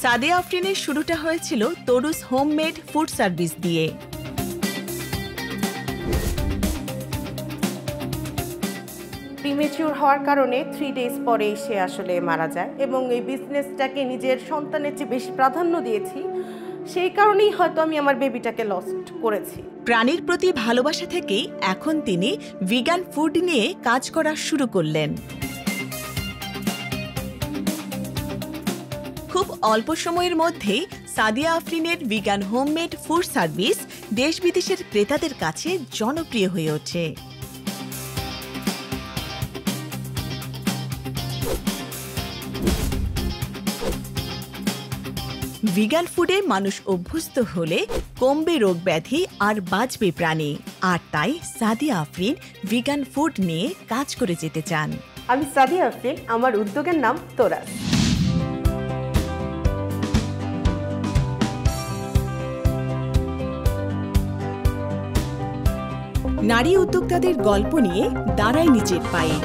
সাদিয়া আফরিনের শুরুটা হয়েছিল তরুস homemade food service দিয়ে। প্রিমেচিউর হওয়ার কারণে 3 ডেজ পরে সে আসলে মারা যায় এবং এই বিজনেসটাকে নিজের সন্তানের চেয়ে বেশি প্রাধান্য দিয়েছি, সেই কারণেই হয়তো আমি আমার বেবিটাকে লস্ট করেছি। প্রাণীর প্রতি ভালোবাসা থেকেই এখন তিনি ভিগান ফুড নিয়ে কাজ করা শুরু করলেন। খুব অল্প সময়ের মধ্যেই সাদিয়া আফরিনের ভিগান হোমমেড ফুড সার্ভিস দেশ বিদেশের ক্রেতাদের কাছে জনপ্রিয় হয়ে ওঠে। ভিগান ফুডে মানুষ অভ্যস্ত হলে কমবে রোগ ব্যাধি আর বাঁচবে প্রাণী, আর তাই সাদিয়া আফরিন ভিগান ফুড নিয়ে কাজ করে যেতে চান। আমি সাদিয়া আফরিন, আমার উদ্যোগের নাম তোরাস। নারী উদ্যোক্তাদের গল্প নিয়ে দাঁড়ায় নিজের পায়ে।